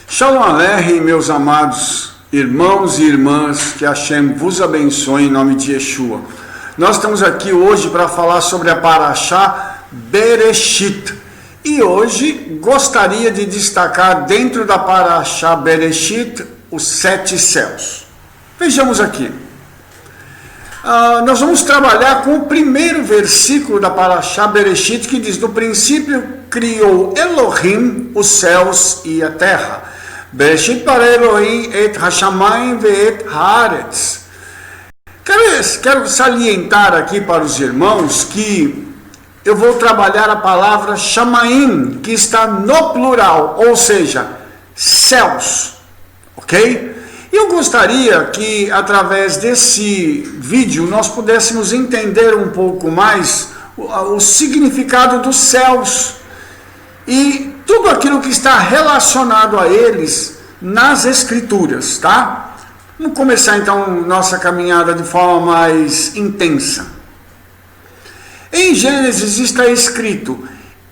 Shalom Aleichem, meus amados irmãos e irmãs, que Hashem vos abençoe em nome de Yeshua. Nós estamos aqui hoje para falar sobre a Parashá Bereshit. E hoje gostaria de destacar dentro da Parashá Bereshit os 7 céus. Vejamos aqui. Nós vamos trabalhar com o primeiro versículo da Parashá Bereshit, que diz: no princípio criou Elohim os céus e a terra. Bereshit bara Elohim et hashamayim ve'et haaretz. Quero salientar aqui para os irmãos que eu vou trabalhar a palavra shamayim, que está no plural, ou seja, céus, ok? E eu gostaria que através desse vídeo nós pudéssemos entender um pouco mais o significado dos céus e tudo aquilo que está relacionado a eles nas Escrituras, tá? Vamos começar então nossa caminhada de forma mais intensa. Em Gênesis está escrito: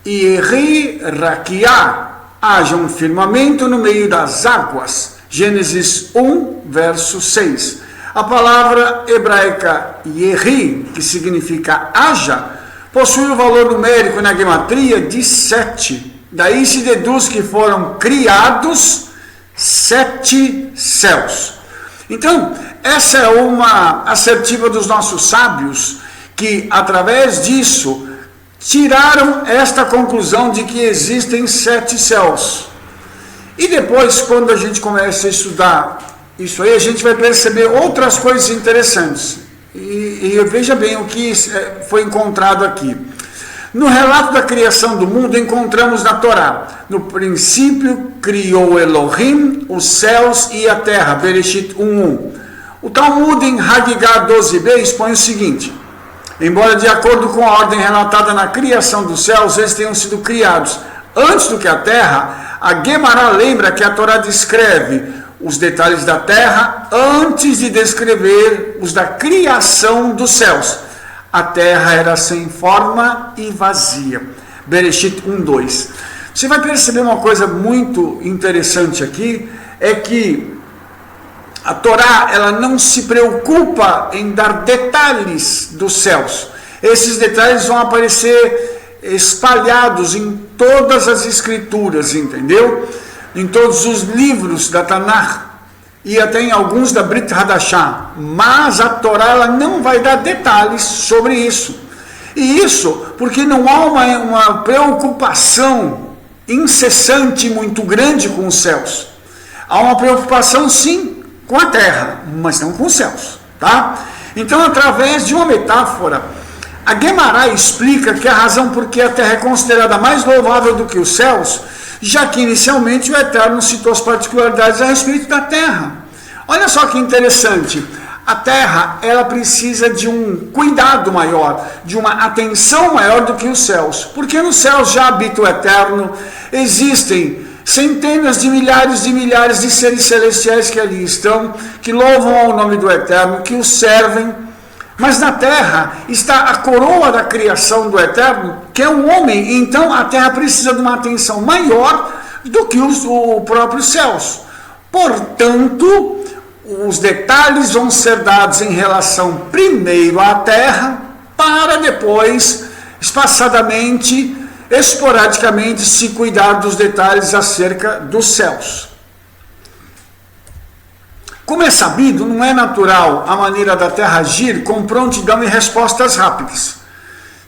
Yeri Rakiá, haja um firmamento no meio das águas. Gênesis 1, verso 6. A palavra hebraica Yeri, que significa haja, possui o valor numérico na gematria de 7. Daí se deduz que foram criados 7 céus. Então, essa é uma assertiva dos nossos sábios, que através disso tiraram esta conclusão de que existem 7 céus. E depois, quando a gente começa a estudar isso aí, a gente vai perceber outras coisas interessantes. E veja bem o que foi encontrado aqui. No relato da criação do mundo, encontramos na Torá: no princípio criou Elohim os céus e a terra, Bereshit 1:1. O Talmud em Hagigah 12b expõe o seguinte: embora de acordo com a ordem relatada na criação dos céus, eles tenham sido criados antes do que a terra, a Guemará lembra que a Torá descreve os detalhes da terra antes de descrever os da criação dos céus. A terra era sem forma e vazia. Bereshit 1:2. Você vai perceber uma coisa muito interessante aqui, é que a Torá ela não se preocupa em dar detalhes dos céus. Esses detalhes vão aparecer espalhados em todas as escrituras, entendeu? Em todos os livros da Tanakh e até em alguns da Brit Hadashah. Mas a Torá ela não vai dar detalhes sobre isso. E isso porque não há uma preocupação incessante muito grande com os céus. Há uma preocupação sim com a terra, mas não com os céus, tá? Então, através de uma metáfora, a Guemará explica que a razão por que a terra é considerada mais louvável do que os céus, já que inicialmente o Eterno citou as particularidades a respeito da terra. Olha só que interessante, a terra ela precisa de um cuidado maior, de uma atenção maior do que os céus, porque nos céus já habita o Eterno, existem centenas de milhares de seres celestiais que ali estão, que louvam ao nome do Eterno, que o servem. Mas na terra está a coroa da criação do Eterno, que é o homem. Então a terra precisa de uma atenção maior do que os próprios céus. Portanto, os detalhes vão ser dados em relação primeiro à terra, para depois, espaçadamente, esporadicamente, se cuidar dos detalhes acerca dos céus. Como é sabido, não é natural a maneira da terra agir com prontidão e respostas rápidas.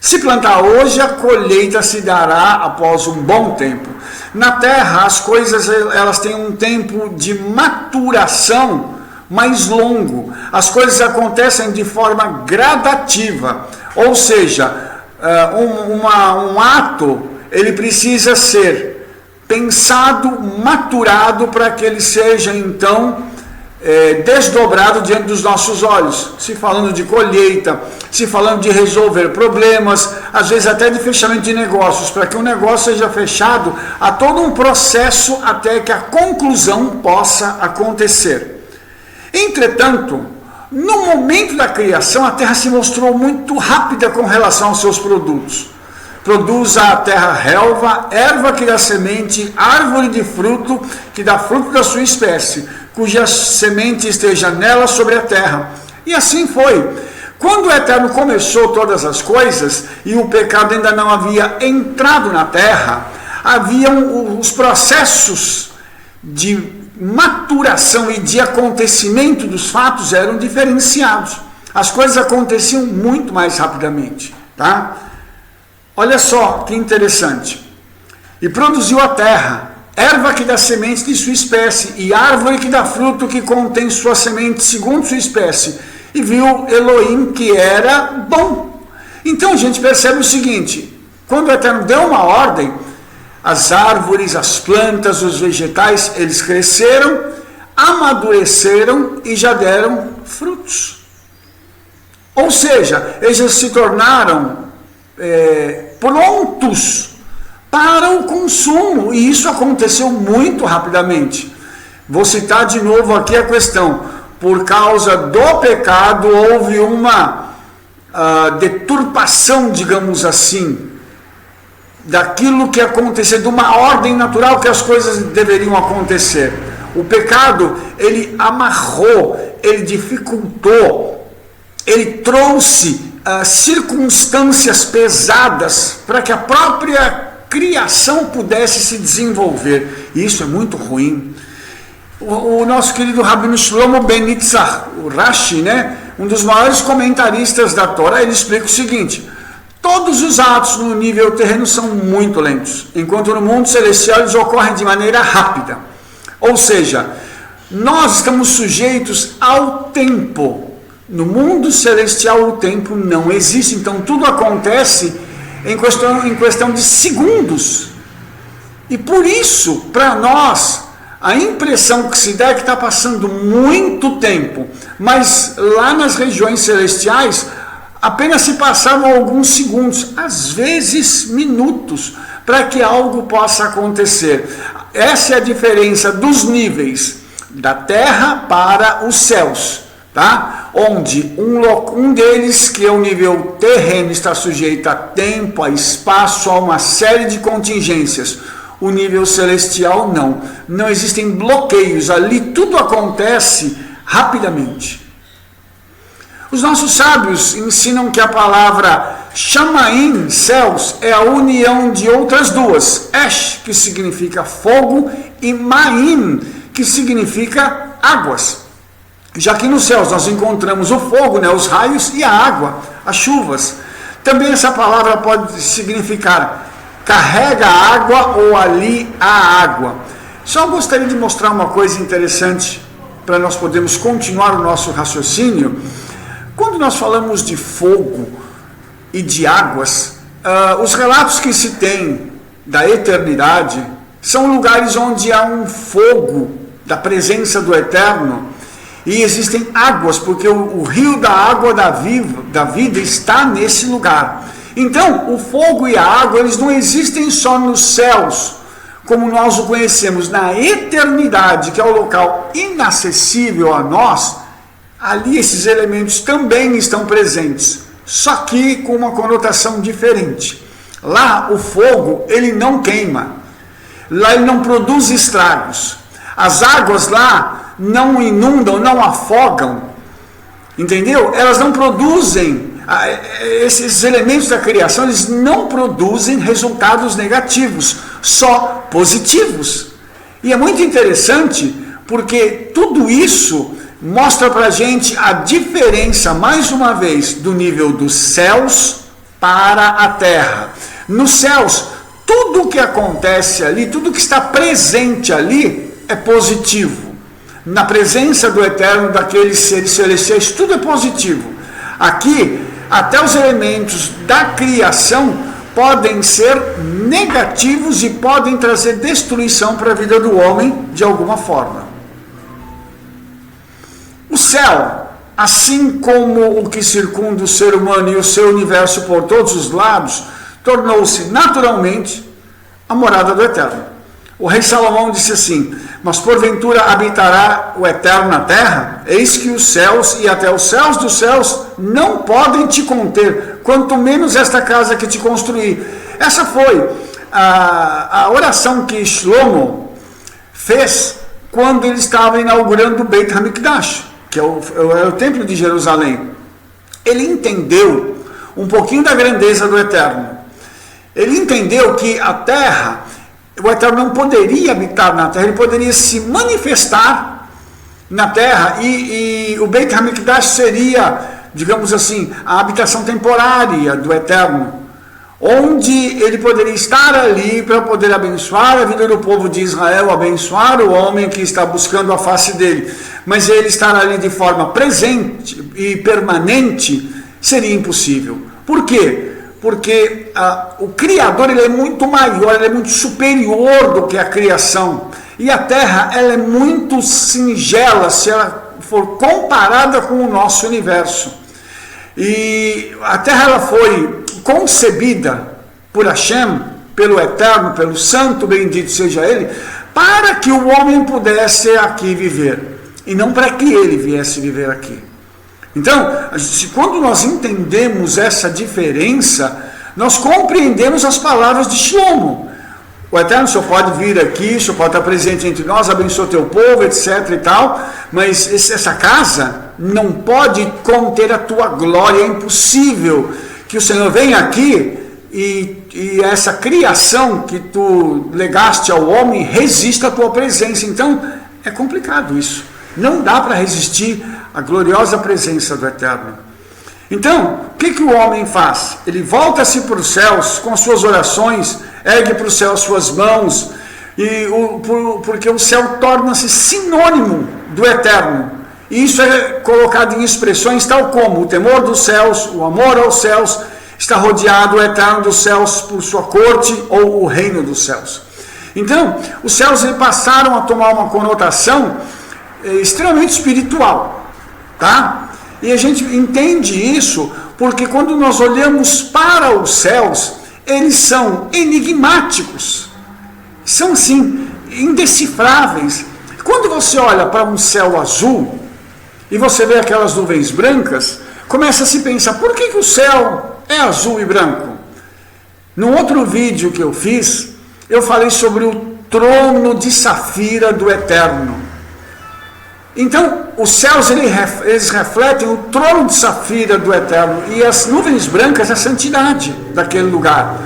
Se plantar hoje, a colheita se dará após um bom tempo. Na terra, as coisas elas têm um tempo de maturação mais longo. As coisas acontecem de forma gradativa, ou seja, um ato ele precisa ser pensado, maturado para que ele seja então desdobrado diante dos nossos olhos, se falando de colheita, se falando de resolver problemas, às vezes até de fechamento de negócios. Para que um negócio seja fechado, há todo um processo até que a conclusão possa acontecer. Entretanto, no momento da criação, a terra se mostrou muito rápida com relação aos seus produtos. Produza a terra relva, erva que dá semente, árvore de fruto que dá fruto da sua espécie, cuja semente esteja nela sobre a terra. E assim foi. Quando o Eterno começou todas as coisas e o pecado ainda não havia entrado na terra, haviam os processos de maturação e de acontecimento dos fatos eram diferenciados. As coisas aconteciam muito mais rapidamente, tá? Olha só que interessante. E produziu a terra, erva que dá semente de sua espécie, e árvore que dá fruto que contém sua semente segundo sua espécie. E viu Elohim que era bom. Então a gente percebe o seguinte: quando o Eterno deu uma ordem, as árvores, as plantas, os vegetais, eles cresceram, amadureceram e já deram frutos. Ou seja, eles já se tornaram prontos para o consumo, e isso aconteceu muito rapidamente. Vou citar de novo aqui a questão. Por causa do pecado, houve uma deturpação, digamos assim, daquilo que aconteceu, de uma ordem natural que as coisas deveriam acontecer. O pecado, ele amarrou, ele dificultou, ele trouxe circunstâncias pesadas para que a própria criação pudesse se desenvolver. E isso é muito ruim. O nosso querido Rabino Shlomo Ben Yitzhak, o Rashi, né, um dos maiores comentaristas da Torá, ele explica o seguinte: todos os atos no nível terreno são muito lentos, enquanto no mundo celestial eles ocorrem de maneira rápida. Ou seja, nós estamos sujeitos ao tempo. No mundo celestial o tempo não existe, então tudo acontece em questão de segundos. E por isso, para nós, a impressão que se dá é que está passando muito tempo, mas lá nas regiões celestiais apenas se passavam alguns segundos, às vezes minutos, para que algo possa acontecer. Essa é a diferença dos níveis da terra para os céus, tá? Onde um deles, que é o nível terreno, está sujeito a tempo, a espaço, a uma série de contingências. O nível celestial não. Não existem bloqueios, ali tudo acontece rapidamente. Os nossos sábios ensinam que a palavra Shamaim, céus, é a união de outras duas. Esh, que significa fogo, e Maim, que significa águas. Já que nos céus nós encontramos o fogo, né, os raios, e a água, as chuvas. Também essa palavra pode significar carrega a água ou ali a água. Só gostaria de mostrar uma coisa interessante para nós podermos continuar o nosso raciocínio. Quando nós falamos de fogo e de águas, os relatos que se tem da eternidade são lugares onde há um fogo da presença do Eterno e existem águas, porque o rio da água da vida está nesse lugar. Então, o fogo e a água, eles não existem só nos céus, como nós o conhecemos. Na eternidade, que é o local inacessível a nós, ali esses elementos também estão presentes, só que com uma conotação diferente. Lá, o fogo, ele não queima. Lá, ele não produz estragos. As águas lá não inundam, não afogam. Entendeu? Elas não produzem... Esses elementos da criação, eles não produzem resultados negativos, só positivos. E é muito interessante, porque tudo isso mostra para a gente a diferença, mais uma vez, do nível dos céus para a terra. Nos céus, tudo que acontece ali, tudo que está presente ali, é positivo. Na presença do Eterno, daqueles seres celestiais, tudo é positivo. Aqui, até os elementos da criação podem ser negativos e podem trazer destruição para a vida do homem de alguma forma. O céu, assim como o que circunda o ser humano e o seu universo por todos os lados, tornou-se naturalmente a morada do Eterno. O rei Salomão disse assim: mas porventura habitará o Eterno na terra? Eis que os céus e até os céus dos céus não podem te conter, quanto menos esta casa que te construí. essa foi a oração que Shlomo fez quando ele estava inaugurando o Beit HaMikdash, que é o templo de Jerusalém. Ele entendeu um pouquinho da grandeza do Eterno. Ele entendeu que a terra, o Eterno não poderia habitar na terra, ele poderia se manifestar na terra, e o Beit HaMikdash seria, digamos assim, a habitação temporária do Eterno, onde ele poderia estar ali para poder abençoar a vida do povo de Israel, abençoar o homem que está buscando a face dele. Mas ele estar ali de forma presente e permanente seria impossível. Por quê? Porque o Criador, ele é muito maior, ele é muito superior do que a criação. E a terra, ela é muito singela se ela for comparada com o nosso universo. E a terra, ela foi concebida por Hashem, pelo Eterno, pelo Santo, bendito seja Ele, para que o homem pudesse aqui viver, e não para que ele viesse viver aqui. Então, quando nós entendemos essa diferença, nós compreendemos as palavras de Shlomo. O Eterno, o Senhor pode vir aqui, o Senhor pode estar presente entre nós, abençoa teu povo, etc e tal, mas essa casa não pode conter a tua glória, é impossível que o Senhor venha aqui e essa criação que tu legaste ao homem resista à tua presença. Então, é complicado isso. Não dá para resistir à gloriosa presença do Eterno. Então, o que o homem faz? Ele volta-se para os céus com suas orações, ergue para o céu suas mãos, porque o céu torna-se sinônimo do Eterno. E isso é colocado em expressões tal como o temor dos céus, o amor aos céus, está rodeado o Eterno dos céus por sua corte, ou o reino dos céus. Então, os céus passaram a tomar uma conotação extremamente espiritual, tá? E a gente entende isso porque quando nós olhamos para os céus, eles são enigmáticos, são assim, indecifráveis. Quando você olha para um céu azul e você vê aquelas nuvens brancas, começa a se pensar, por que o céu é azul e branco? No outro vídeo que eu fiz, eu falei sobre o trono de safira do Eterno. Então, os céus eles refletem o trono de safira do Eterno, e as nuvens brancas a santidade daquele lugar.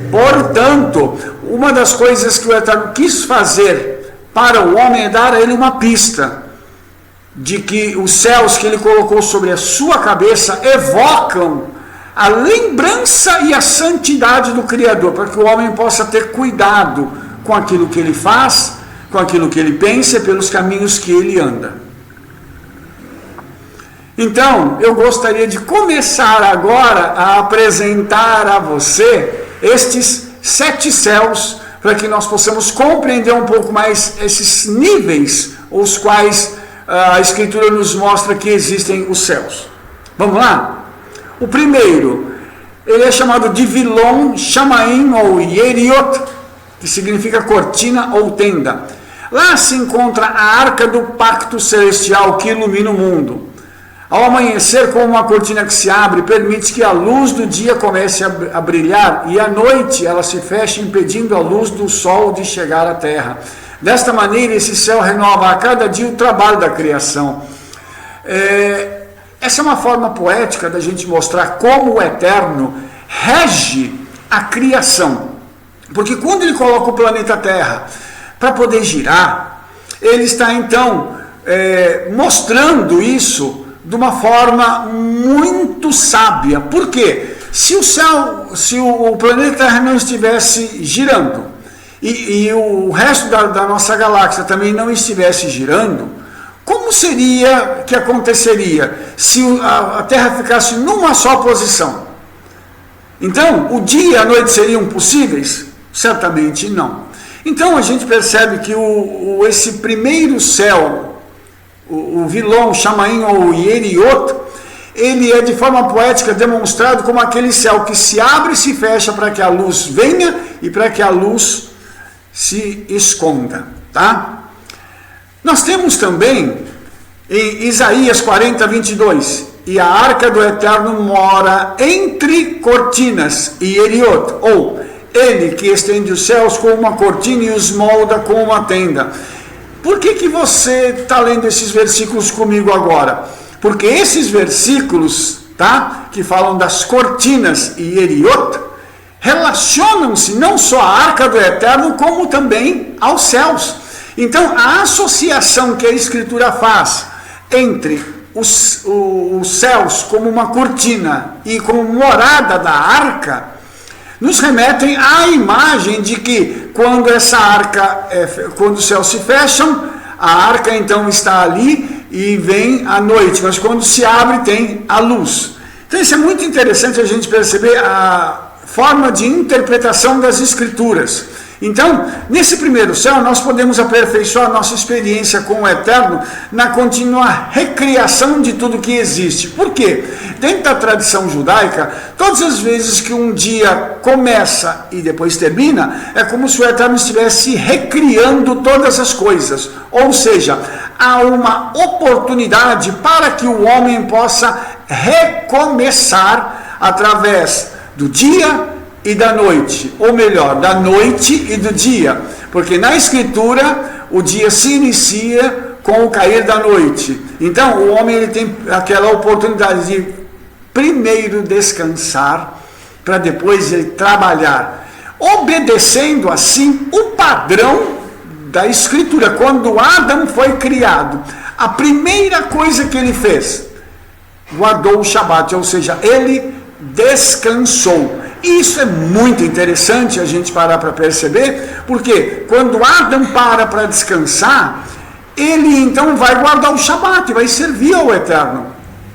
Portanto, uma das coisas que o Eterno quis fazer para o homem é dar a ele uma pista de que os céus que ele colocou sobre a sua cabeça evocam a lembrança e a santidade do Criador, para que o homem possa ter cuidado com aquilo que ele faz, com aquilo que ele pensa e pelos caminhos que ele anda. Então, eu gostaria de começar agora a apresentar a você estes 7 céus, para que nós possamos compreender um pouco mais esses níveis, os quais a Escritura nos mostra que existem os céus. Vamos lá? O primeiro, ele é chamado de Vilon, Shamaim ou Yeriot, que significa cortina ou tenda. Lá se encontra a arca do pacto celestial que ilumina o mundo. Ao amanhecer, como uma cortina que se abre, permite que a luz do dia comece a brilhar, e à noite ela se fecha, impedindo a luz do sol de chegar à terra. Desta maneira, esse céu renova a cada dia o trabalho da criação. Essa é uma forma poética da gente mostrar como o Eterno rege a criação. Porque quando ele coloca o planeta Terra para poder girar, ele está então mostrando isso de uma forma muito sábia. Por quê? Se o planeta Terra não estivesse girando e o resto da nossa galáxia também não estivesse girando, como seria que aconteceria se a Terra ficasse numa só posição? Então, o dia e a noite seriam possíveis? Certamente não. Então a gente percebe que esse primeiro céu, o Vilon, Shamaim ou Yeriot, ele é de forma poética demonstrado como aquele céu que se abre e se fecha para que a luz venha e para que a luz se esconda, tá? Nós temos também em Isaías 40, 22, e a arca do Eterno mora entre cortinas e Yeriot, ou Ele que estende os céus com uma cortina e os molda com uma tenda. Por que você está lendo esses versículos comigo agora? Porque esses versículos, tá, que falam das cortinas e Eriot, relacionam-se não só à Arca do Eterno, como também aos céus. Então, a associação que a Escritura faz entre os céus como uma cortina e como morada da Arca, nos remetem à imagem de que quando essa arca, quando os céus se fecham, a arca então está ali e vem a noite, mas quando se abre tem a luz. Então isso é muito interessante a gente perceber a forma de interpretação das Escrituras. Então, nesse primeiro céu, nós podemos aperfeiçoar nossa experiência com o Eterno na contínua recriação de tudo que existe. Por quê? Dentro da tradição judaica, todas as vezes que um dia começa e depois termina, é como se o Eterno estivesse recriando todas as coisas. Ou seja, há uma oportunidade para que o homem possa recomeçar através do dia e da noite, ou melhor, da noite e do dia, porque na Escritura o dia se inicia com o cair da noite. Então o homem ele tem aquela oportunidade de primeiro descansar para depois ele trabalhar, obedecendo assim o padrão da Escritura. Quando Adão foi criado, a primeira coisa que ele fez, guardou o Shabat, ou seja, ele descansou. Isso é muito interessante a gente parar para perceber, porque quando Adão para descansar, ele então vai guardar o Shabat, vai servir ao Eterno.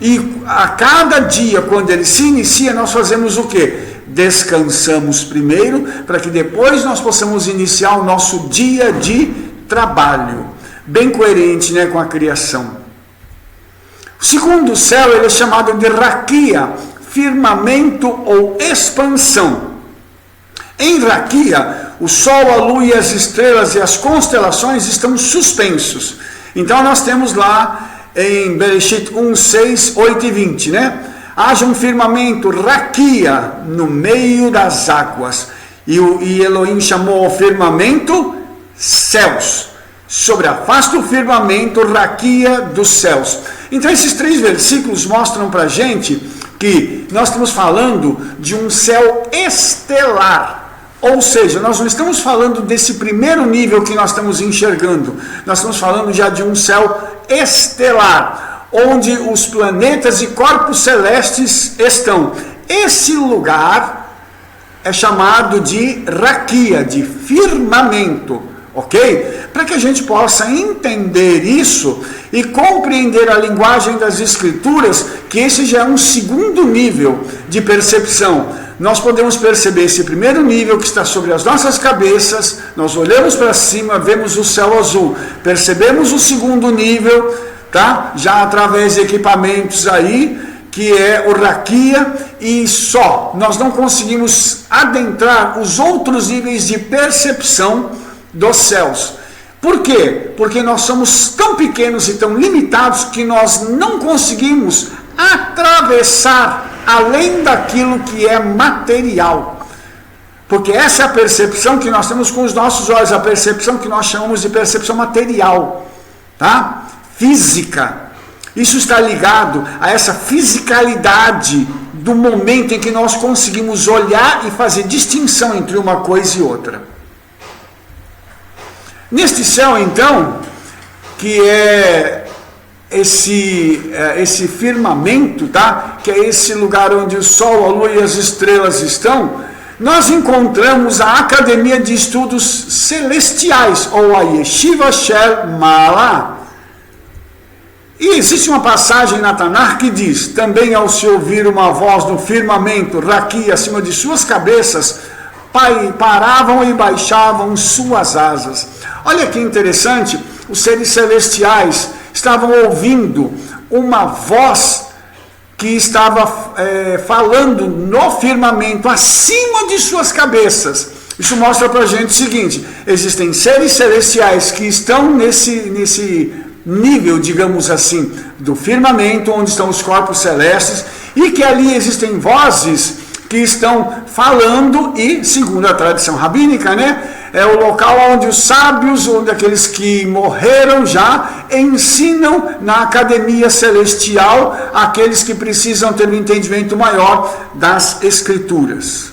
E a cada dia, quando ele se inicia, nós fazemos o quê? Descansamos primeiro, para que depois nós possamos iniciar o nosso dia de trabalho. Bem coerente, né, com a criação. O segundo céu, ele é chamado de Raquia, firmamento ou expansão. Em Raquia, o sol, a lua e as estrelas e as constelações estão suspensos. Então nós temos lá em Bereshit 1, 6, 8 e 20, né? Haja um firmamento, Raquia, no meio das águas. E Elohim chamou ao firmamento céus. Sobre a face do firmamento, Raquia dos céus. Então esses três versículos mostram para a gente que nós estamos falando de um céu estelar, ou seja, nós não estamos falando desse primeiro nível que nós estamos enxergando, nós estamos falando já de um céu estelar, onde os planetas e corpos celestes estão. Esse lugar é chamado de Raquia, de firmamento, ok? Para que a gente possa entender isso e compreender a linguagem das Escrituras, que esse já é um segundo nível de percepção. Nós podemos perceber esse primeiro nível que está sobre as nossas cabeças, nós olhamos para cima, vemos o céu azul, percebemos o segundo nível, tá? Já através de equipamentos aí, que é o Raquia, e só, nós não conseguimos adentrar os outros níveis de percepção dos céus. Por quê? Porque nós somos tão pequenos e tão limitados que nós não conseguimos atravessar além daquilo que é material. Porque essa é a percepção que nós temos com os nossos olhos, a percepção que nós chamamos de percepção material, tá? Física. Isso está ligado a essa fisicalidade do momento em que nós conseguimos olhar e fazer distinção entre uma coisa e outra. Neste céu, então, que é esse firmamento, tá? Que é esse lugar onde o sol, a lua e as estrelas estão, nós encontramos a Academia de Estudos Celestiais, ou a Yeshiva Shel Ma'ala. E existe uma passagem na Tanakh que diz: também ao se ouvir uma voz no firmamento, Raquia, acima de suas cabeças, paravam e baixavam suas asas. Olha que interessante, os seres celestiais estavam ouvindo uma voz que estava falando no firmamento, acima de suas cabeças. Isso mostra para a gente o seguinte: existem seres celestiais que estão nesse nível, digamos assim, do firmamento, onde estão os corpos celestes, e que ali existem vozes que estão falando e, segundo a tradição rabínica, né, é o local onde os sábios, onde aqueles que morreram já, ensinam na academia celestial aqueles que precisam ter um entendimento maior das Escrituras.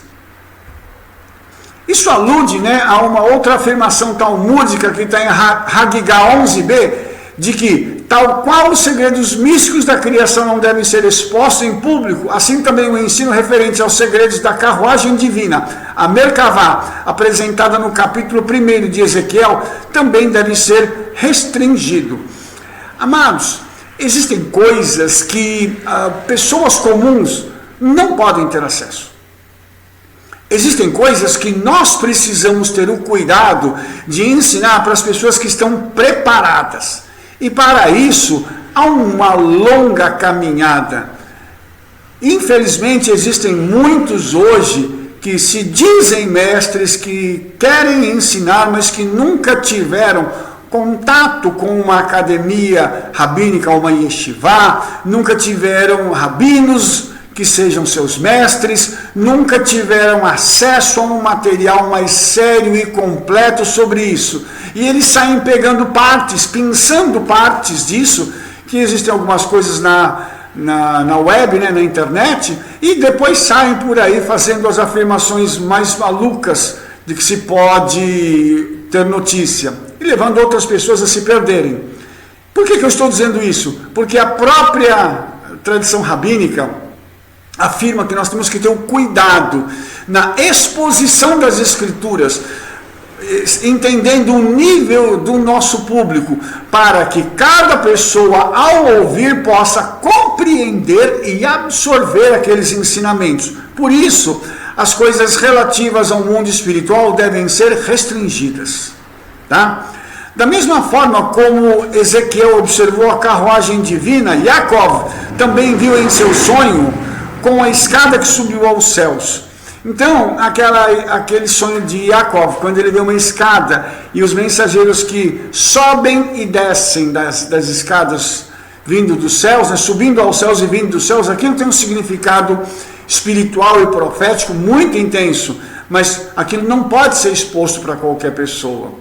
Isso alude, né, a uma outra afirmação talmúdica que está em Hagigah 11b, de que, tal qual os segredos místicos da criação não devem ser expostos em público, assim também o ensino referente aos segredos da carruagem divina, a Merkavá, apresentada no capítulo 1 de Ezequiel, também deve ser restringido. Amados, existem coisas que pessoas comuns não podem ter acesso. Existem coisas que nós precisamos ter o cuidado de ensinar para as pessoas que estão preparadas. E para isso, há uma longa caminhada. Infelizmente, existem muitos hoje que se dizem mestres, que querem ensinar, mas que nunca tiveram contato com uma academia rabínica, uma yeshivá, nunca tiveram rabinos que sejam seus mestres, nunca tiveram acesso a um material mais sério e completo sobre isso. E eles saem pegando partes, pensando partes disso, que existem algumas coisas na web, né, na internet, e depois saem por aí fazendo as afirmações mais malucas de que se pode ter notícia, e levando outras pessoas a se perderem. Por que eu estou dizendo isso? Porque a própria tradição rabínica afirma que nós temos que ter um cuidado na exposição das Escrituras, entendendo o nível do nosso público, para que cada pessoa, ao ouvir, possa compreender e absorver aqueles ensinamentos. Por isso, as coisas relativas ao mundo espiritual devem ser restringidas. Tá? Da mesma forma como Ezequiel observou a carruagem divina, Yaakov também viu em seu sonho com a escada que subiu aos céus. Então, aquele sonho de Yaakov, quando ele vê uma escada e os mensageiros que sobem e descem das escadas vindo dos céus, né, subindo aos céus e vindo dos céus, aquilo tem um significado espiritual e profético muito intenso, mas aquilo não pode ser exposto para qualquer pessoa.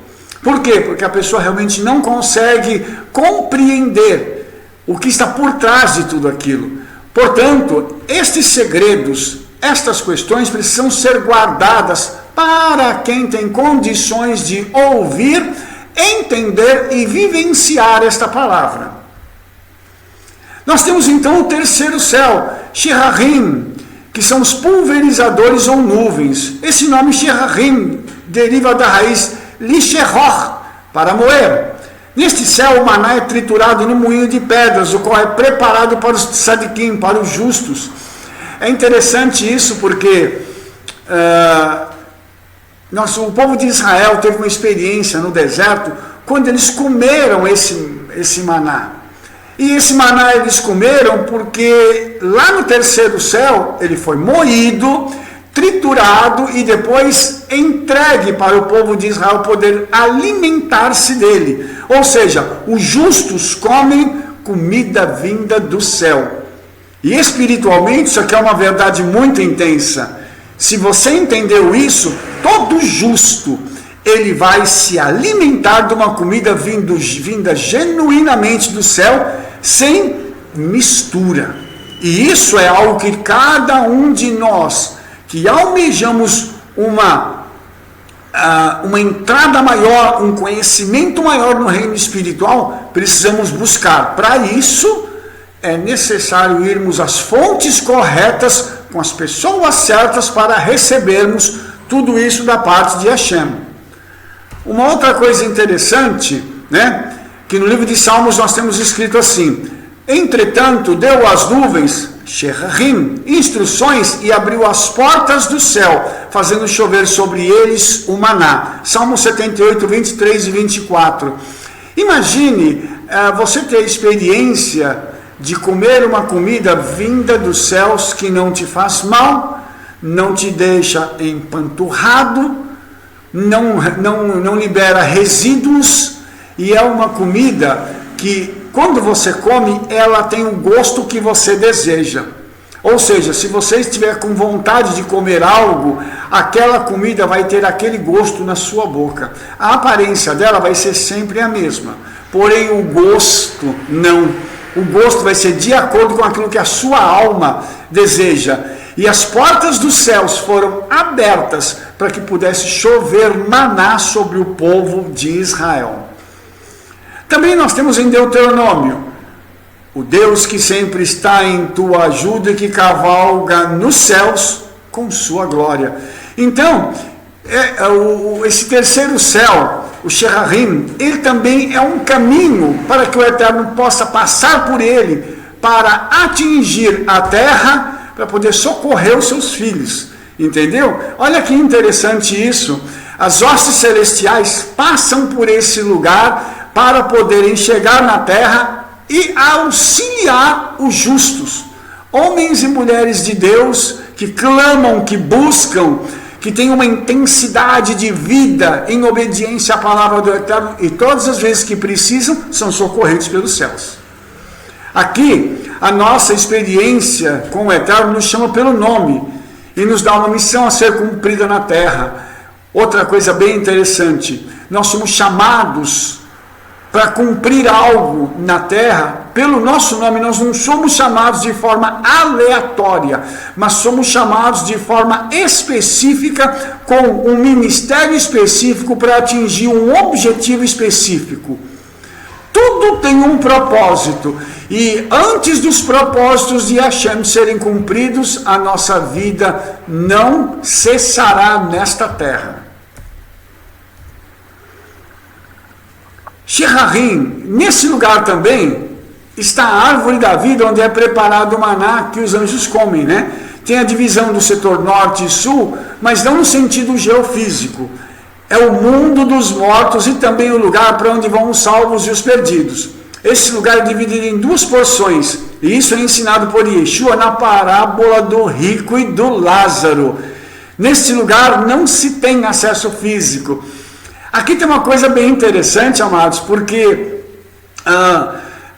Por quê? Porque a pessoa realmente não consegue compreender o que está por trás de tudo aquilo. Portanto, estes segredos, estas questões precisam ser guardadas para quem tem condições de ouvir, entender e vivenciar esta palavra. Nós temos então o terceiro céu, Shirarim, que são os pulverizadores ou nuvens. Esse nome Shirarim deriva da raiz Lisheror, para moer. Neste céu, o maná é triturado no moinho de pedras, o qual é preparado para os tzadikim, para os justos. É interessante isso porque o povo de Israel teve uma experiência no deserto quando eles comeram esse maná. E esse maná eles comeram porque lá no terceiro céu ele foi moído, triturado e depois entregue para o povo de Israel poder alimentar-se dele. Ou seja, os justos comem comida vinda do céu. E espiritualmente isso aqui é uma verdade muito intensa. Se você entendeu isso, todo justo, ele vai se alimentar de uma comida vinda genuinamente do céu, sem mistura. E isso é algo que cada um de nós, que almejamos uma entrada maior, um conhecimento maior no reino espiritual, precisamos buscar. Para isso, é necessário irmos às fontes corretas, com as pessoas certas, para recebermos tudo isso da parte de Hashem. Uma outra coisa interessante, né, que no livro de Salmos nós temos escrito assim: entretanto, deu às nuvens, Sherarim, instruções e abriu as portas do céu, fazendo chover sobre eles o maná. Salmo 78, 23 e 24. Imagine você ter a experiência de comer uma comida vinda dos céus que não te faz mal, não te deixa empanturrado, não libera resíduos, e é uma comida que, quando você come, ela tem o gosto que você deseja. Ou seja, se você estiver com vontade de comer algo, aquela comida vai ter aquele gosto na sua boca. A aparência dela vai ser sempre a mesma, porém o gosto não. O gosto vai ser de acordo com aquilo que a sua alma deseja. E as portas dos céus foram abertas para que pudesse chover maná sobre o povo de Israel. Também nós temos em Deuteronômio, o Deus que sempre está em tua ajuda e que cavalga nos céus com sua glória. Então, esse terceiro céu, o Sherarim, ele também é um caminho para que o Eterno possa passar por ele, para atingir a terra, para poder socorrer os seus filhos. Entendeu? Olha que interessante isso. As hostes celestiais passam por esse lugar para poderem chegar na terra e auxiliar os justos. Homens e mulheres de Deus que clamam, que buscam, que têm uma intensidade de vida em obediência à palavra do Eterno, e todas as vezes que precisam, são socorridos pelos céus. Aqui, a nossa experiência com o Eterno nos chama pelo nome e nos dá uma missão a ser cumprida na terra. Outra coisa bem interessante, nós somos chamados para cumprir algo na terra pelo nosso nome. Nós não somos chamados de forma aleatória, mas somos chamados de forma específica, com um ministério específico para atingir um objetivo específico. Tudo tem um propósito, e antes dos propósitos de Hashem serem cumpridos, a nossa vida não cessará nesta terra. Sherarim, nesse lugar também está a árvore da vida, onde é preparado o maná que os anjos comem, né? Tem a divisão do setor norte e sul, mas não no sentido geofísico. É o mundo dos mortos e também o lugar para onde vão os salvos e os perdidos. Esse lugar é dividido em duas porções, e isso é ensinado por Yeshua na parábola do rico e do Lázaro. Nesse lugar não se tem acesso físico. Aqui tem uma coisa bem interessante, amados, porque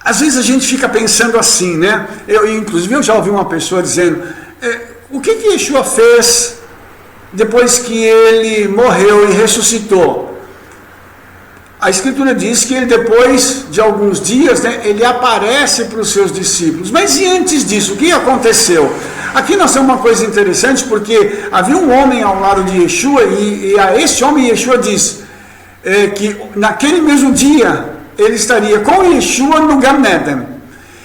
às vezes a gente fica pensando assim, né? Inclusive eu já ouvi uma pessoa dizendo, o que Yeshua fez depois que ele morreu e ressuscitou? A Escritura diz que ele, depois de alguns dias, né, ele aparece para os seus discípulos. Mas e antes disso, o que aconteceu? Aqui nós temos uma coisa interessante, porque havia um homem ao lado de Yeshua, e a esse homem Yeshua diz que naquele mesmo dia ele estaria com Yeshua no Gan Eden.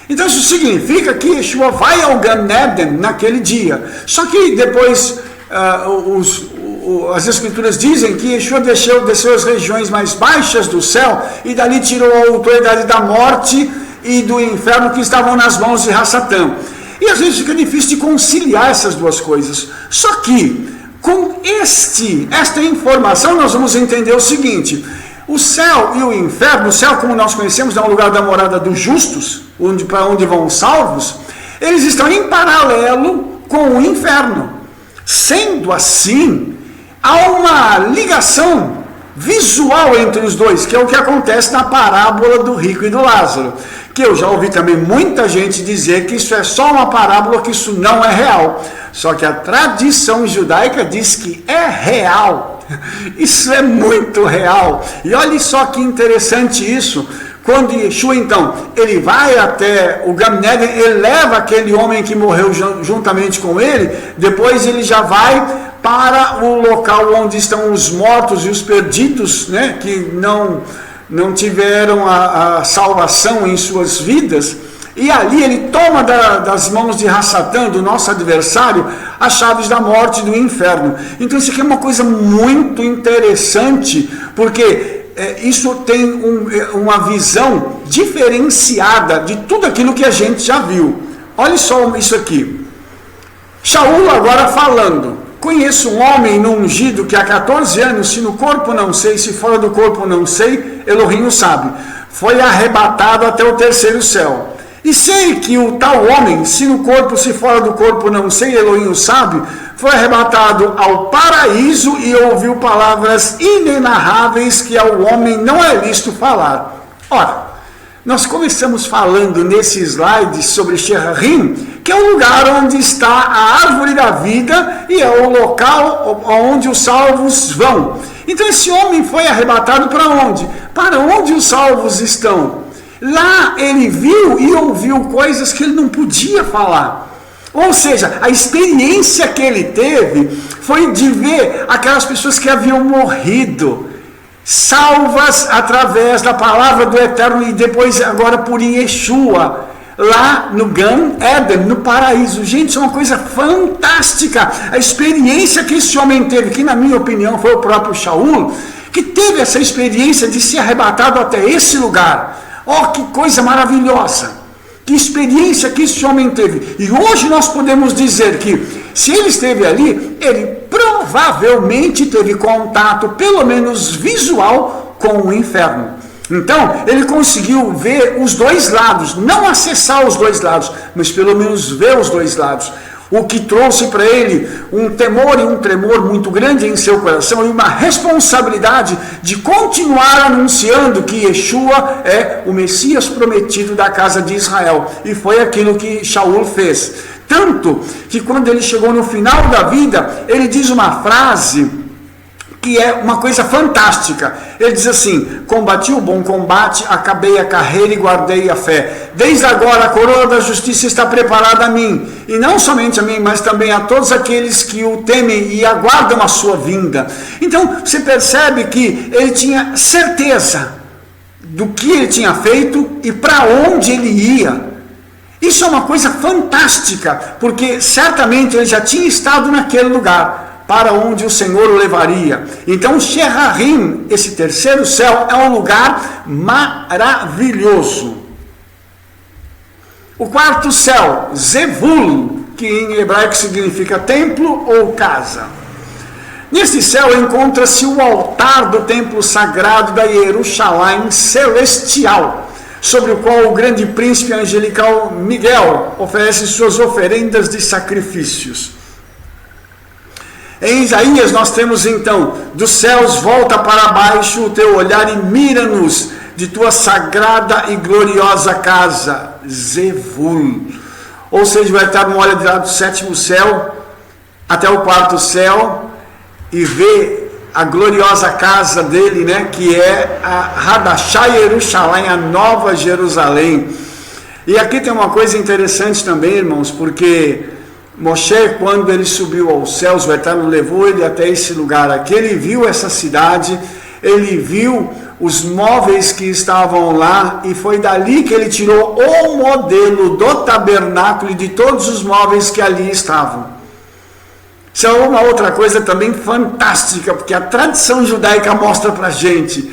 Então isso significa que Yeshua vai ao Gan Eden naquele dia. Só que depois as Escrituras dizem que Yeshua desceu as regiões mais baixas do céu e dali tirou a autoridade da morte e do inferno que estavam nas mãos de Hassatã. E às vezes fica difícil de conciliar essas duas coisas. Só que com esta informação nós vamos entender o seguinte: o céu e o inferno, o céu como nós conhecemos é um lugar da morada dos justos, para onde vão os salvos, eles estão em paralelo com o inferno. Sendo assim, há uma ligação visual entre os dois, que é o que acontece na parábola do rico e do Lázaro, que eu já ouvi também muita gente dizer que isso é só uma parábola, que isso não é real. Só que a tradição judaica diz que é real. Isso é muito real. E olha só que interessante isso. Quando Yeshua, então, ele vai até o Gan Eden, ele leva aquele homem que morreu juntamente com ele, depois ele já vai para o local onde estão os mortos e os perdidos, né, que não tiveram a salvação em suas vidas, e ali ele toma das mãos de Hassatã, do nosso adversário, as chaves da morte e do inferno. Então isso aqui é uma coisa muito interessante, porque isso tem uma visão diferenciada de tudo aquilo que a gente já viu. Olha só isso aqui. Shaul agora falando: conheço um homem no ungido que há 14 anos, se no corpo não sei, se fora do corpo não sei, Elohim o sabe, foi arrebatado até o terceiro céu. E sei que o tal homem, se no corpo, se fora do corpo não sei, Elohim o sabe, foi arrebatado ao paraíso e ouviu palavras inenarráveis que ao homem não é lícito falar. Ora, nós começamos falando nesse slide sobre Sherarim, que é o lugar onde está a árvore da vida e é o local onde os salvos vão. Então esse homem foi arrebatado para onde? Para onde os salvos estão. Lá ele viu e ouviu coisas que ele não podia falar. Ou seja, a experiência que ele teve foi de ver aquelas pessoas que haviam morrido, salvas através da palavra do Eterno e depois agora por Yeshua, lá no Gan Eden, no paraíso. Gente, isso é uma coisa fantástica. A experiência que esse homem teve, que na minha opinião foi o próprio Shaul, que teve essa experiência de ser arrebatado até esse lugar. Oh, que coisa maravilhosa! Que experiência que esse homem teve. E hoje nós podemos dizer que, se ele esteve ali, ele provavelmente teve contato, pelo menos visual, com o inferno. Então, ele conseguiu ver os dois lados, não acessar os dois lados, mas pelo menos ver os dois lados. O que trouxe para ele um temor e um tremor muito grande em seu coração e uma responsabilidade de continuar anunciando que Yeshua é o Messias prometido da casa de Israel. E foi aquilo que Shaul fez. Tanto que quando ele chegou no final da vida, ele diz uma frase que é uma coisa fantástica. Ele diz assim: combati o bom combate, acabei a carreira e guardei a fé. Desde agora a coroa da justiça está preparada a mim, e não somente a mim, mas também a todos aqueles que o temem e aguardam a sua vinda. Então você percebe que ele tinha certeza do que ele tinha feito e para onde ele ia. Isso é uma coisa fantástica, porque certamente ele já tinha estado naquele lugar para onde o Senhor o levaria. Então, Sherarim, esse terceiro céu, é um lugar maravilhoso. O quarto céu, Zevul, que em hebraico significa templo ou casa. Neste céu encontra-se o altar do templo sagrado da Jerusalém celestial, sobre o qual o grande príncipe angelical Miguel oferece suas oferendas de sacrifícios. Em Isaías nós temos então: dos céus volta para baixo o teu olhar e mira-nos de tua sagrada e gloriosa casa, Zevul. Ou seja, o Eterno olha do sétimo céu até o quarto céu e vê a gloriosa casa dele, né, que é a Hadashah Jerusalém, a Nova Jerusalém. E aqui tem uma coisa interessante também, irmãos, porque Moshe, quando ele subiu aos céus, o Eterno levou ele até esse lugar aqui, ele viu essa cidade, ele viu os móveis que estavam lá, e foi dali que ele tirou o modelo do tabernáculo e de todos os móveis que ali estavam. Isso é uma outra coisa também fantástica, porque a tradição judaica mostra para a gente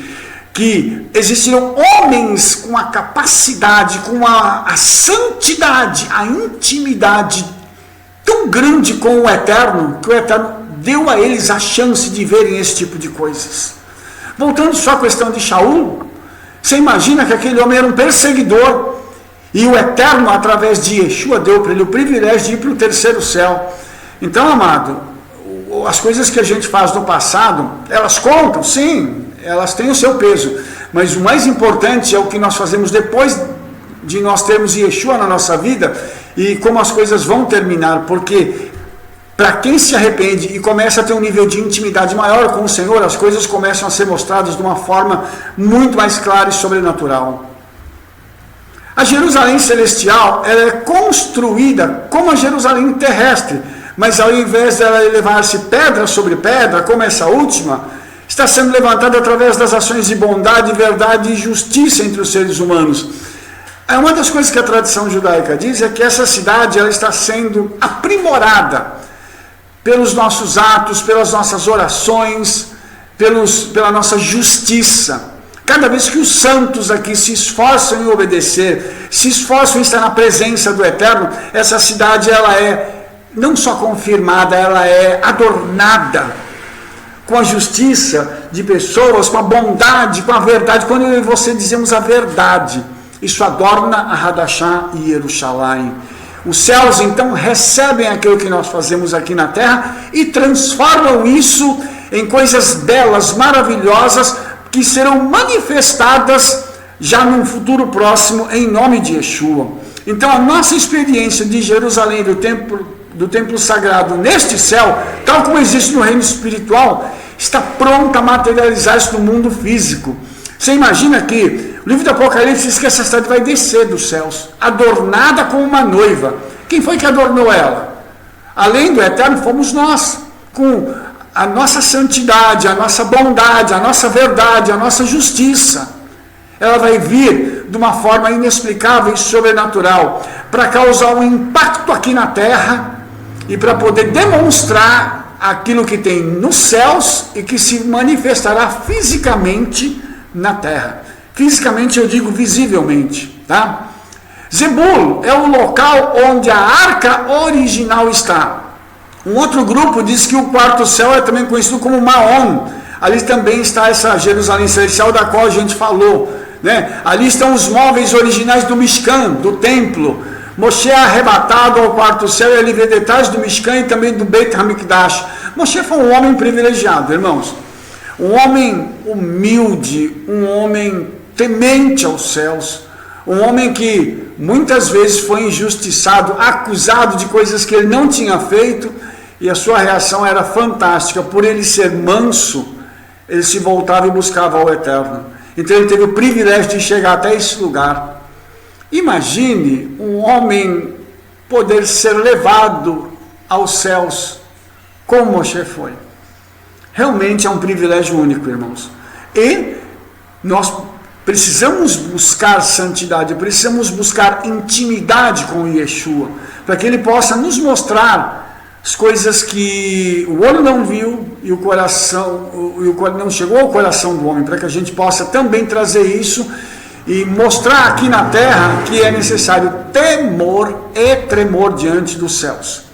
que existiram homens com a capacidade, com a santidade, a intimidade tão grande com o Eterno, que o Eterno deu a eles a chance de verem esse tipo de coisas. Voltando só à questão de Shaul, você imagina que aquele homem era um perseguidor, e o Eterno, através de Yeshua, deu para ele o privilégio de ir para o terceiro céu. Então, amado, as coisas que a gente faz no passado, elas contam, sim, elas têm o seu peso, mas o mais importante é o que nós fazemos depois de nós termos Yeshua na nossa vida, e como as coisas vão terminar, porque para quem se arrepende e começa a ter um nível de intimidade maior com o Senhor, as coisas começam a ser mostradas de uma forma muito mais clara e sobrenatural. A Jerusalém celestial, ela é construída como a Jerusalém terrestre, mas ao invés dela elevar-se pedra sobre pedra, como essa última, está sendo levantada através das ações de bondade, verdade e justiça entre os seres humanos. Uma das coisas que a tradição judaica diz é que essa cidade ela está sendo aprimorada pelos nossos atos, pelas nossas orações, pela nossa justiça. Cada vez que os santos aqui se esforçam em obedecer, se esforçam em estar na presença do Eterno, essa cidade ela é não só confirmada, ela é adornada com a justiça de pessoas, com a bondade, com a verdade. Quando eu e você dizemos a verdade, isso adorna a Hadashah e Jerusalém. Os céus então recebem aquilo que nós fazemos aqui na terra e transformam isso em coisas belas, maravilhosas, que serão manifestadas já num futuro próximo em nome de Yeshua. Então a nossa experiência de Jerusalém, do templo sagrado neste céu, tal como existe no reino espiritual, está pronta a materializar isso no mundo físico. Você imagina que o livro do Apocalipse diz que essa cidade vai descer dos céus, adornada como uma noiva. Quem foi que adornou ela? Além do Eterno, fomos nós, com a nossa santidade, a nossa bondade, a nossa verdade, a nossa justiça. Ela vai vir de uma forma inexplicável e sobrenatural, para causar um impacto aqui na terra e para poder demonstrar aquilo que tem nos céus e que se manifestará fisicamente na terra. Fisicamente eu digo visivelmente, tá? Zebul é o local onde a arca original está. Um outro grupo diz que o quarto céu é também conhecido como Maon. Ali também está essa Jerusalém celestial da qual a gente falou, né? Ali estão os móveis originais do Mishkan, do templo. Moshe é arrebatado ao quarto céu e ali vê detalhes do Mishkan e também do Beit HaMikdash. Moshe foi um homem privilegiado, irmãos. Um homem humilde, um homem temente aos céus, um homem que muitas vezes foi injustiçado, acusado de coisas que ele não tinha feito, e a sua reação era fantástica. Por ele ser manso, ele se voltava e buscava ao Eterno. Então ele teve o privilégio de chegar até esse lugar. Imagine um homem poder ser levado aos céus como Moshe foi. Realmente é um privilégio único, irmãos. E nós precisamos buscar santidade, precisamos buscar intimidade com Yeshua, para que ele possa nos mostrar as coisas que o olho não viu e o coração não chegou ao coração do homem, para que a gente possa também trazer isso e mostrar aqui na terra que é necessário temor e tremor diante dos céus.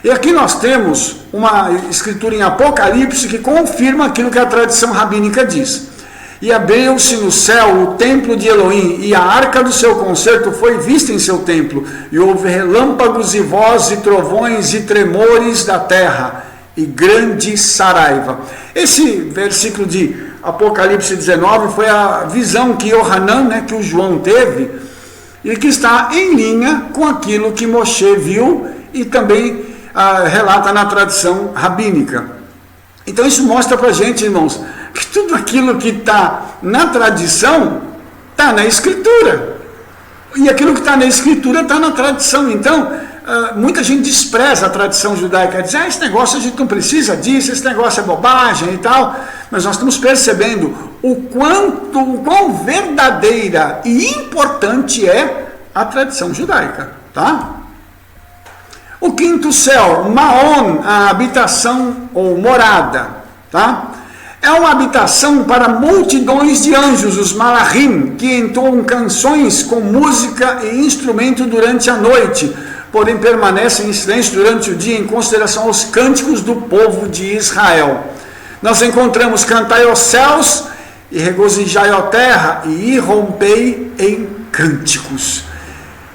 E aqui nós temos uma escritura em Apocalipse que confirma aquilo que a tradição rabínica diz. E abriu-se no céu o templo de Elohim, e a arca do seu concerto foi vista em seu templo, e houve relâmpagos e vozes e trovões e tremores da terra, e grande saraiva. Esse versículo de Apocalipse 19 foi a visão que Yohanan, que o João teve, e que está em linha com aquilo que Moshe viu, e também relata na tradição rabínica. Então isso mostra para a gente, irmãos, que tudo aquilo que está na tradição está na Escritura, e aquilo que está na Escritura está na tradição. Então muita gente despreza a tradição judaica, diz, esse negócio a gente não precisa disso, esse negócio é bobagem e tal, mas nós estamos percebendo o quão verdadeira e importante é a tradição judaica, tá? O quinto céu, Maon, a habitação ou morada, tá? É uma habitação para multidões de anjos, os malachim, que entoam canções com música e instrumento durante a noite, porém permanecem em silêncio durante o dia em consideração aos cânticos do povo de Israel. Nós encontramos cantai aos céus e regozijai a terra e irrompei em cânticos.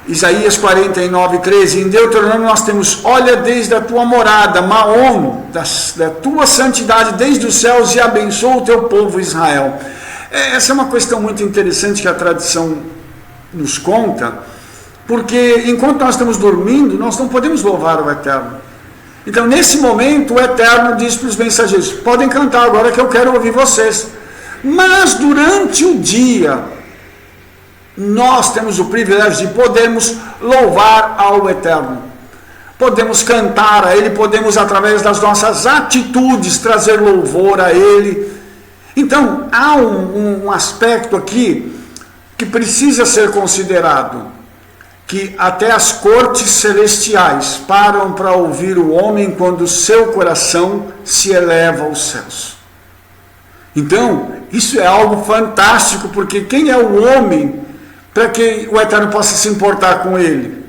Isaías 49:13, em Deuteronômio nós temos, olha desde a tua morada, Maon, da tua santidade desde os céus e abençoa o teu povo Israel. Essa é uma questão muito interessante que a tradição nos conta, porque enquanto nós estamos dormindo, nós não podemos louvar o Eterno. Então nesse momento o Eterno diz para os mensageiros, podem cantar agora que eu quero ouvir vocês, mas durante o dia, nós temos o privilégio de podermos louvar ao Eterno. Podemos cantar a Ele, podemos através das nossas atitudes trazer louvor a Ele. Então, há um aspecto aqui que precisa ser considerado, que até as cortes celestiais param para ouvir o homem quando o seu coração se eleva aos céus. Então, isso é algo fantástico, porque quem é o homem para que o Eterno possa se importar com ele?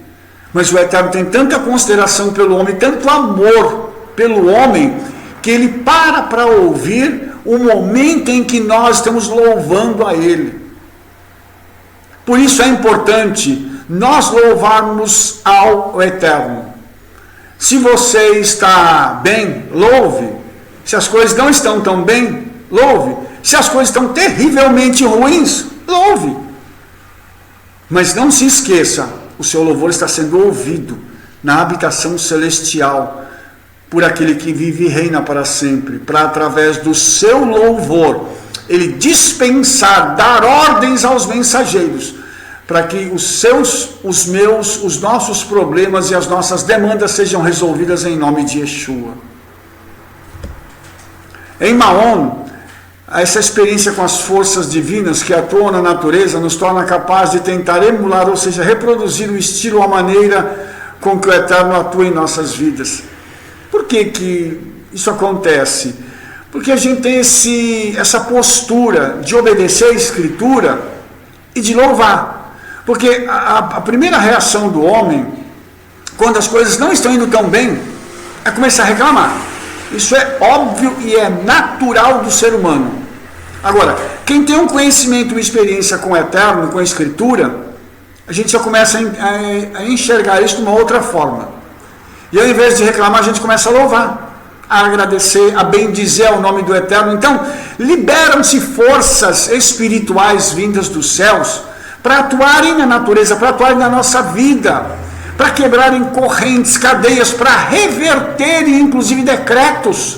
Mas o Eterno tem tanta consideração pelo homem, tanto amor pelo homem, que ele para ouvir o momento em que nós estamos louvando a ele. Por isso é importante nós louvarmos ao Eterno. Se você está bem, louve. Se as coisas não estão tão bem, louve. Se as coisas estão terrivelmente ruins, louve. Mas não se esqueça o seu louvor está sendo ouvido na habitação celestial por aquele que vive e reina para sempre, para através do seu louvor ele dispensar, dar ordens aos mensageiros, para que os meus, os nossos problemas e as nossas demandas sejam resolvidas em nome de Yeshua. Em Maon, essa experiência com as forças divinas que atuam na natureza nos torna capazes de tentar emular, ou seja, reproduzir o estilo, a maneira com que o Eterno atua em nossas vidas. Por que isso acontece? Porque a gente tem essa postura de obedecer à Escritura e de louvar. Porque a primeira reação do homem, quando as coisas não estão indo tão bem, é começar a reclamar. Isso é óbvio e é natural do ser humano. Agora, quem tem um conhecimento e uma experiência com o Eterno, com a Escritura, a gente já começa a enxergar isso de uma outra forma. E ao invés de reclamar, a gente começa a louvar, a agradecer, a bendizer o nome do Eterno. Então, liberam-se forças espirituais vindas dos céus para atuarem na natureza, para atuarem na nossa vida, para quebrarem correntes, cadeias, para reverterem inclusive decretos.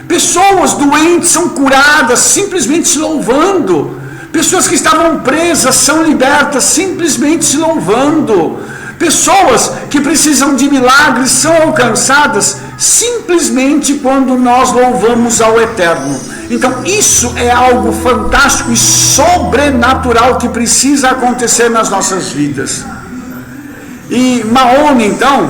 Pessoas doentes são curadas simplesmente se louvando. Pessoas que estavam presas são libertas simplesmente se louvando. Pessoas que precisam de milagres são alcançadas simplesmente quando nós louvamos ao Eterno. Então isso é algo fantástico e sobrenatural que precisa acontecer nas nossas vidas. E Maon, então,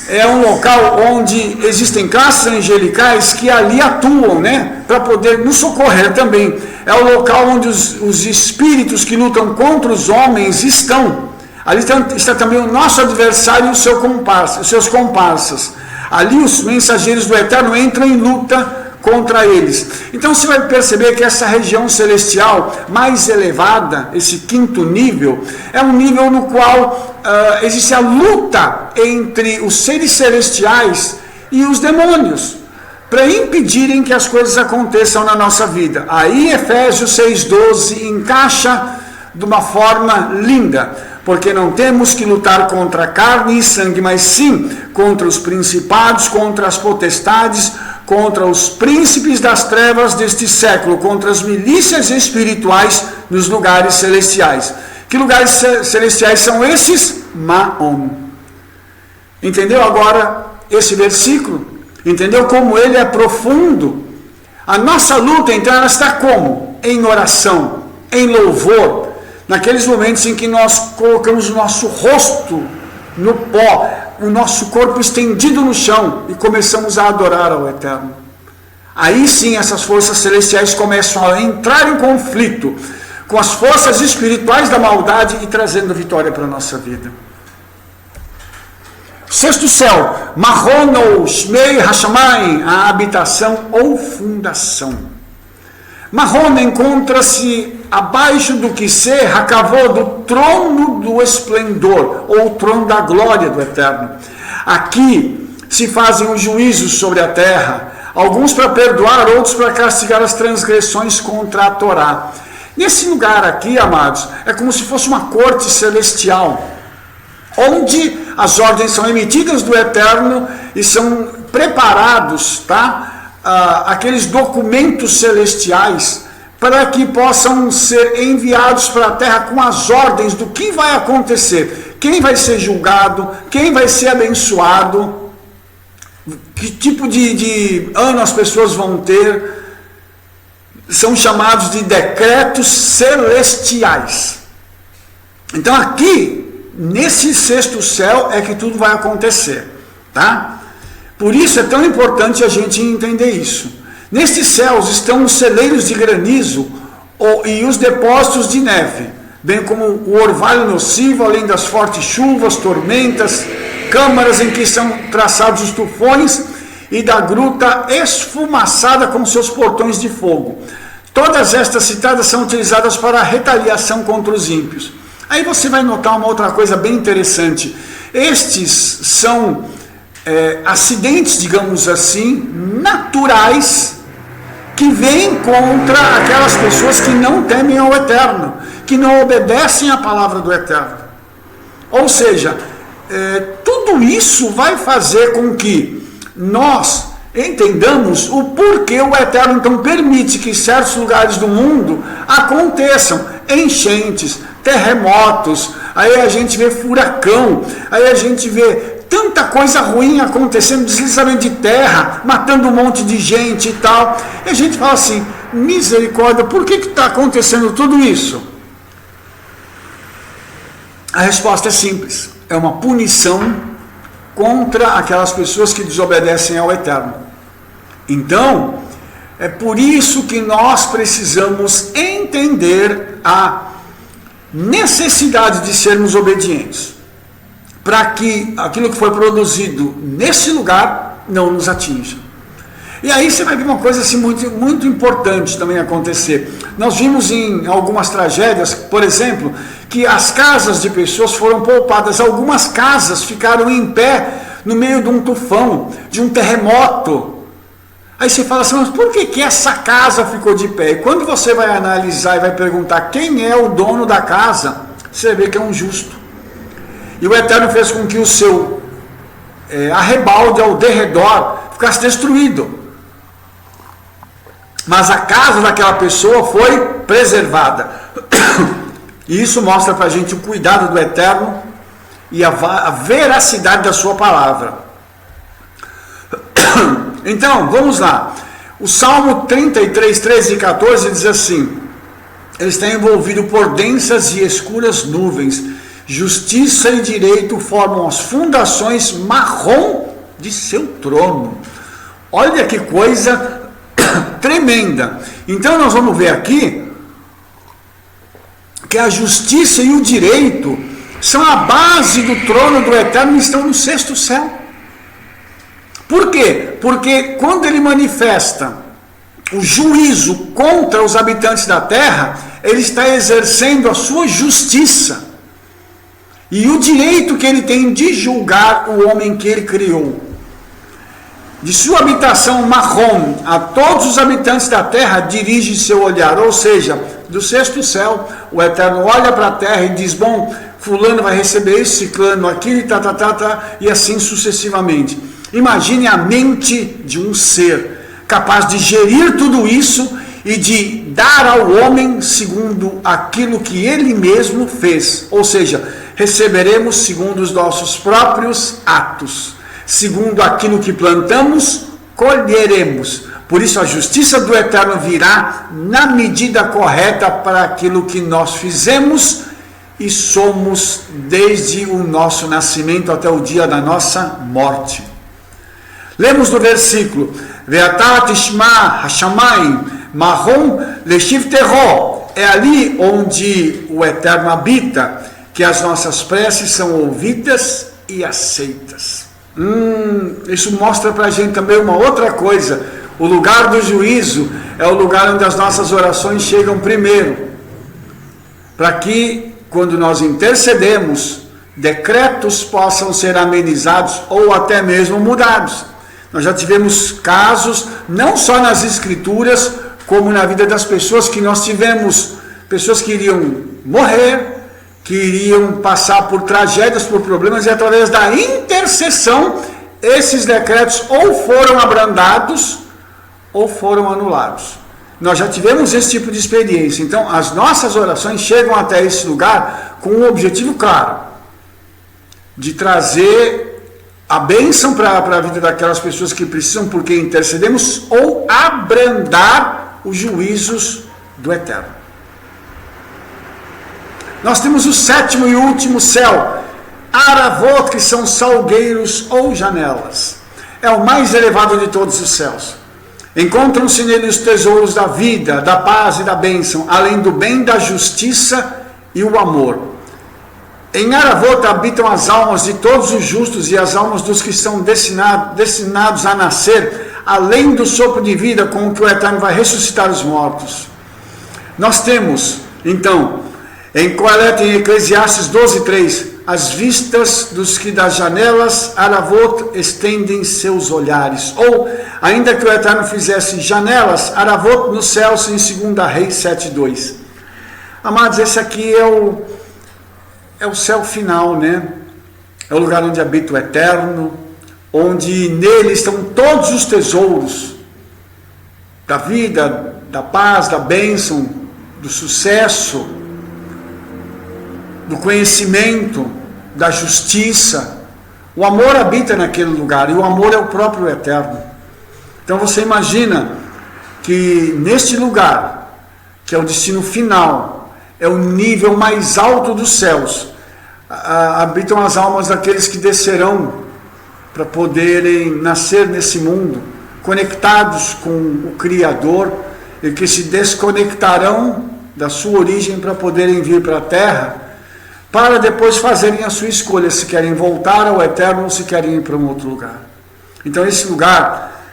é um local onde existem classes angelicais que ali atuam, né, para poder nos socorrer também. É o local onde os espíritos que lutam contra os homens estão. Ali está também o nosso adversário e os seus comparsas. Ali os mensageiros do Eterno entram em luta contra eles. Então você vai perceber que essa região celestial mais elevada, esse quinto nível, é um nível no qual existe a luta entre os seres celestiais e os demônios, para impedirem que as coisas aconteçam na nossa vida. Aí Efésios 6,12 encaixa de uma forma linda, porque não temos que lutar contra carne e sangue, mas sim contra os principados, contra as potestades, contra os príncipes das trevas deste século, contra as milícias espirituais nos lugares celestiais. Que lugares celestiais são esses? Maon. Entendeu agora esse versículo? Entendeu como ele é profundo? A nossa luta, então, ela está como? Em oração, em louvor, naqueles momentos em que nós colocamos o nosso rosto no pó, o nosso corpo estendido no chão e começamos a adorar ao Eterno. Aí sim essas forças celestiais começam a entrar em conflito com as forças espirituais da maldade e trazendo vitória para a nossa vida. Sexto céu, Mahon ou Shmei Hashamayim, a habitação ou fundação. Mahon encontra-se abaixo do Kiseh Hakavod, do trono do esplendor, ou trono da glória do Eterno. Aqui se fazem os juízos sobre a terra, alguns para perdoar, outros para castigar as transgressões contra a Torá. Nesse lugar aqui, amados, é como se fosse uma corte celestial, onde as ordens são emitidas do Eterno e são preparados, aqueles documentos celestiais para que possam ser enviados para a terra com as ordens do que vai acontecer, quem vai ser julgado, quem vai ser abençoado, que tipo de ano as pessoas vão ter. São chamados de decretos celestiais. Então aqui, nesse sexto céu, é que tudo vai acontecer, tá? Por isso é tão importante a gente entender isso. Nestes céus estão os celeiros de granizo e os depósitos de neve, bem como o orvalho nocivo, além das fortes chuvas, tormentas, câmaras em que são traçados os tufões e da gruta esfumaçada com seus portões de fogo. Todas estas citadas são utilizadas para a retaliação contra os ímpios. Aí você vai notar uma outra coisa bem interessante. Estes são acidentes, digamos assim, naturais, que vêm contra aquelas pessoas que não temem ao Eterno, que não obedecem à palavra do Eterno. Ou seja, tudo isso vai fazer com que nós entendamos o porquê o Eterno então permite que certos lugares do mundo aconteçam enchentes, terremotos, aí a gente vê furacão, aí a gente vê tanta coisa ruim acontecendo, deslizamento de terra, matando um monte de gente e tal. E a gente fala assim, misericórdia, por que está acontecendo tudo isso? A resposta é simples, é uma punição contra aquelas pessoas que desobedecem ao Eterno. Então, é por isso que nós precisamos entender a necessidade de sermos obedientes, para que aquilo que foi produzido nesse lugar não nos atinja. E aí você vai ver uma coisa assim muito importante também acontecer. Nós vimos em algumas tragédias, por exemplo, que as casas de pessoas foram poupadas. Algumas casas ficaram em pé no meio de um tufão, de um terremoto. Aí você fala assim, mas por que essa casa ficou de pé? E quando você vai analisar e vai perguntar quem é o dono da casa, você vê que é um justo. E o Eterno fez com que o seu arrebalde ao derredor ficasse destruído. Mas a casa daquela pessoa foi preservada. E isso mostra para a gente o cuidado do Eterno e a veracidade da sua palavra. Então, vamos lá. O Salmo 33, 13 e 14 diz assim, ele está envolvido por densas e escuras nuvens, justiça e direito formam as fundações marrom de seu trono. Olha que coisa tremenda. Então nós vamos ver aqui que a justiça e o direito são a base do trono do Eterno e estão no sexto céu. Por quê? Porque quando ele manifesta o juízo contra os habitantes da terra, ele está exercendo a sua justiça e o direito que ele tem de julgar o homem que ele criou. De sua habitação marrom a todos os habitantes da terra dirige seu olhar, ou seja, do sexto céu, o Eterno olha para a terra e diz, bom, fulano vai receber esse, ciclano, aquele, e assim sucessivamente. Imagine a mente de um ser capaz de gerir tudo isso e de dar ao homem segundo aquilo que ele mesmo fez, ou seja, receberemos segundo os nossos próprios atos. Segundo aquilo que plantamos, colheremos. Por isso a justiça do Eterno virá na medida correta para aquilo que nós fizemos e somos desde o nosso nascimento até o dia da nossa morte. Lemos no versículo, Ve'ata tishma hashamayim marrom leshiv terro. É ali onde o Eterno habita, que as nossas preces são ouvidas e aceitas. Isso mostra para a gente também uma outra coisa. O lugar do juízo é o lugar onde as nossas orações chegam primeiro, para que quando nós intercedemos, decretos possam ser amenizados ou até mesmo mudados. Nós já tivemos casos, não só nas escrituras, como na vida das pessoas, que nós tivemos pessoas que iriam morrer, que iriam passar por tragédias, por problemas, e através da intercessão, esses decretos ou foram abrandados, ou foram anulados. Nós já tivemos esse tipo de experiência. Então, as nossas orações chegam até esse lugar com um objetivo claro, de trazer a bênção para a vida daquelas pessoas que precisam, porque intercedemos, ou abrandar os juízos do Eterno. Nós temos o sétimo e último céu, Aravot, que são salgueiros ou janelas. É o mais elevado de todos os céus. Encontram-se nele os tesouros da vida, da paz e da bênção, além do bem, da justiça e o amor. Em Aravot habitam as almas de todos os justos e as almas dos que estão destinados a nascer, além do sopro de vida com o que o Eterno vai ressuscitar os mortos. Nós temos, então, em Coelete, em Eclesiastes 12:3, as vistas dos que das janelas Aravot estendem seus olhares. Ou, ainda que o Eterno fizesse janelas, Aravot nos céus, em 2 Reis 7:2. Amados, esse aqui é é o céu final, né? É o lugar onde habita o Eterno, onde nele estão todos os tesouros da vida, da paz, da bênção, do sucesso, do conhecimento, da justiça. O amor habita naquele lugar, e o amor é o próprio Eterno. Então você imagina que neste lugar, que é o destino final, é o nível mais alto dos céus, habitam as almas daqueles que descerão para poderem nascer nesse mundo, conectados com o Criador, e que se desconectarão da sua origem para poderem vir para a Terra, para depois fazerem a sua escolha, se querem voltar ao Eterno ou se querem ir para um outro lugar. Então esse lugar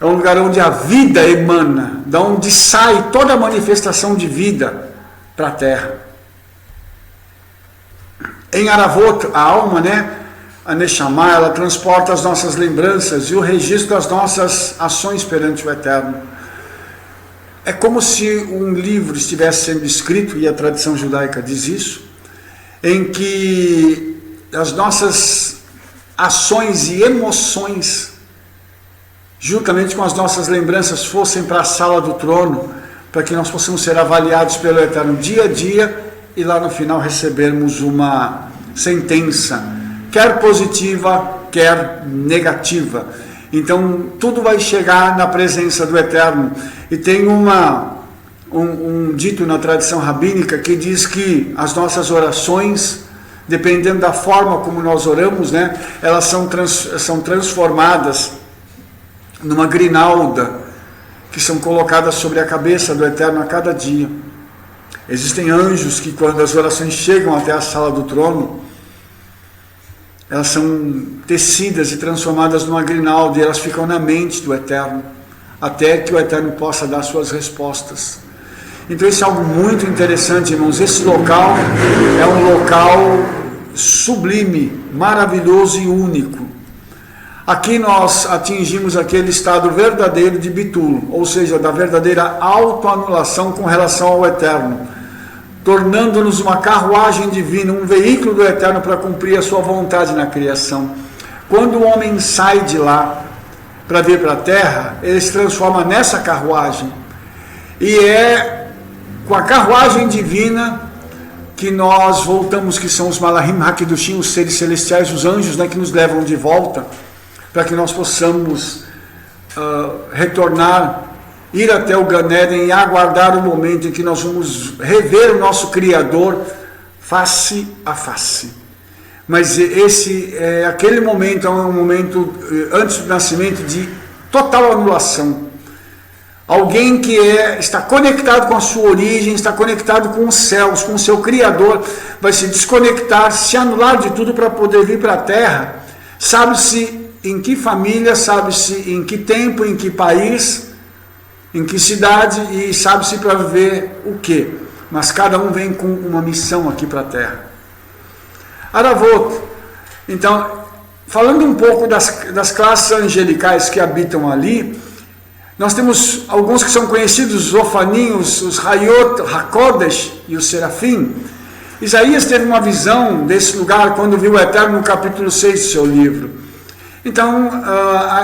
é um lugar onde a vida emana, da onde sai toda a manifestação de vida para a Terra. Em Aravot, a alma, né, a Neshama, ela transporta as nossas lembranças e o registro das nossas ações perante o Eterno. É como se um livro estivesse sendo escrito, e a tradição judaica diz isso, em que as nossas ações e emoções, juntamente com as nossas lembranças, fossem para a sala do trono, para que nós possamos ser avaliados pelo Eterno dia a dia, e lá no final recebermos uma sentença, quer positiva, quer negativa. Então tudo vai chegar na presença do Eterno. E tem um dito na tradição rabínica que diz que as nossas orações, dependendo da forma como nós oramos, né, elas são transformadas numa grinalda que são colocadas sobre a cabeça do Eterno a cada dia. Existem anjos que, quando as orações chegam até a sala do trono, elas são tecidas e transformadas numa grinalda, e elas ficam na mente do Eterno, até que o Eterno possa dar suas respostas. Então isso é algo muito interessante, irmãos. Esse local é um local sublime, maravilhoso e único. Aqui nós atingimos aquele estado verdadeiro de bitul, ou seja, da verdadeira autoanulação com relação ao Eterno, tornando-nos uma carruagem divina, um veículo do Eterno para cumprir a sua vontade na criação. Quando o homem sai de lá para vir para a terra, ele se transforma nessa carruagem, e é com a carruagem divina que nós voltamos, que são os Malahim Hakedushim, os seres celestiais, os anjos, né, que nos levam de volta, para que nós possamos retornar, ir até o Gan Eden e aguardar o momento em que nós vamos rever o nosso Criador face a face. Mas aquele momento é um momento antes do nascimento de total anulação. Alguém que está conectado com a sua origem, está conectado com os céus, com o seu Criador, vai se desconectar, se anular de tudo para poder vir para a Terra. Sabe-se em que família, sabe-se em que tempo, em que país, em que cidade, e sabe-se para ver o quê. Mas cada um vem com uma missão aqui para a Terra. Aravot. Então, falando um pouco das classes angelicais que habitam ali, nós temos alguns que são conhecidos, os Ofaninhos, os Hayot, Hakodesh e os Serafim. Isaías teve uma visão desse lugar quando viu o Eterno no capítulo 6 do seu livro. Então,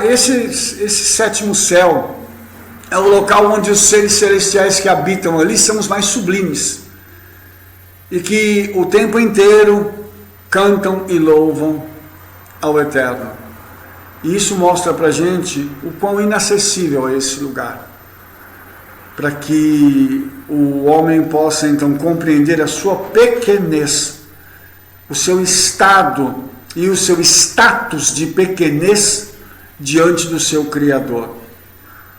esse sétimo céu é o local onde os seres celestiais que habitam ali são os mais sublimes, e que o tempo inteiro cantam e louvam ao Eterno. E isso mostra para a gente o quão inacessível é esse lugar, para que o homem possa então compreender a sua pequenez, o seu estado e o seu status de pequenez diante do seu Criador.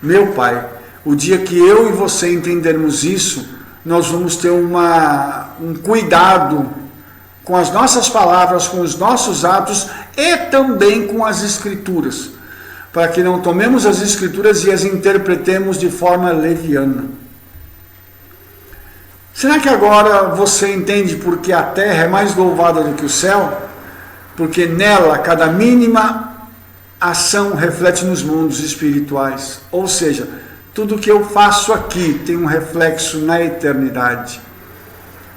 Meu Pai, o dia que eu e você entendermos isso, nós vamos ter um cuidado com as nossas palavras, com os nossos atos e também com as Escrituras, para que não tomemos as Escrituras e as interpretemos de forma leviana. Será que agora você entende por que a terra é mais louvada do que o céu? Porque nela cada mínima ação reflete nos mundos espirituais. Ou seja, tudo que eu faço aqui tem um reflexo na eternidade.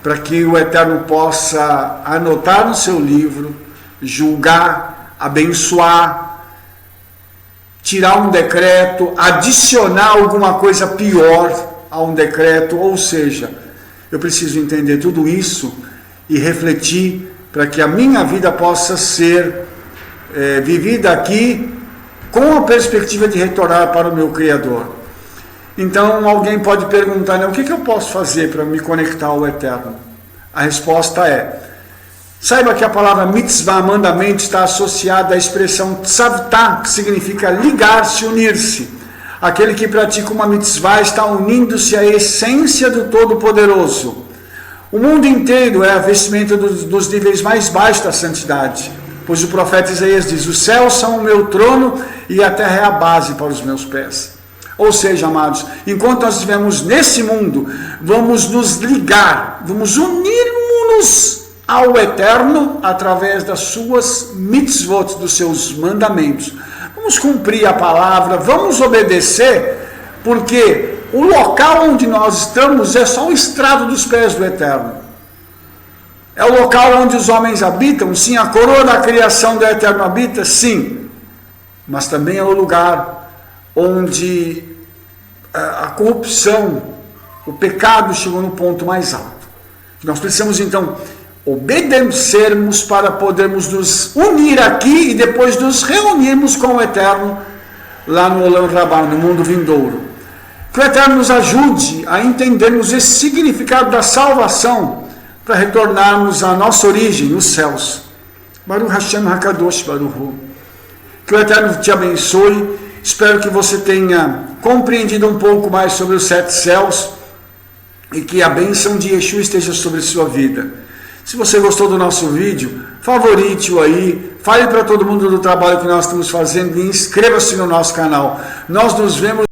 para que o Eterno possa anotar no seu livro, julgar, abençoar, tirar um decreto, adicionar alguma coisa pior a um decreto, ou seja, eu preciso entender tudo isso e refletir para que a minha vida possa ser vivida aqui com a perspectiva de retornar para o meu Criador. Então alguém pode perguntar, né, o que eu posso fazer para me conectar ao Eterno? A resposta é, saiba que a palavra mitzvah, mandamento, está associada à expressão tzavtah, que significa ligar-se, unir-se. Aquele que pratica uma mitzvah está unindo-se à essência do Todo-Poderoso. O mundo inteiro é a vestimenta dos níveis mais baixos da santidade, pois o profeta Isaías diz, os céus são o meu trono e a terra é a base para os meus pés. Ou seja, amados, enquanto nós estivermos nesse mundo, vamos nos ligar, vamos unir-nos ao Eterno através das suas mitzvot, dos seus mandamentos. Vamos cumprir a palavra, vamos obedecer, porque o local onde nós estamos é só o estrado dos pés do Eterno. É o local onde os homens habitam, sim, a coroa da criação do Eterno habita, sim, mas também é o lugar onde a corrupção, o pecado chegou no ponto mais alto. Nós precisamos então obedecermos para podermos nos unir aqui e depois nos reunirmos com o Eterno lá no Olam Rabá, no mundo vindouro. Que o Eterno nos ajude a entendermos esse significado da salvação para retornarmos à nossa origem, nos céus. Baruch Hashem HaKadosh Baruch Hu. Que o Eterno te abençoe. Espero que você tenha compreendido um pouco mais sobre os 7 céus e que a bênção de Yeshua esteja sobre a sua vida. Se você gostou do nosso vídeo, favorite-o aí, fale para todo mundo do trabalho que nós estamos fazendo e inscreva-se no nosso canal. Nós nos vemos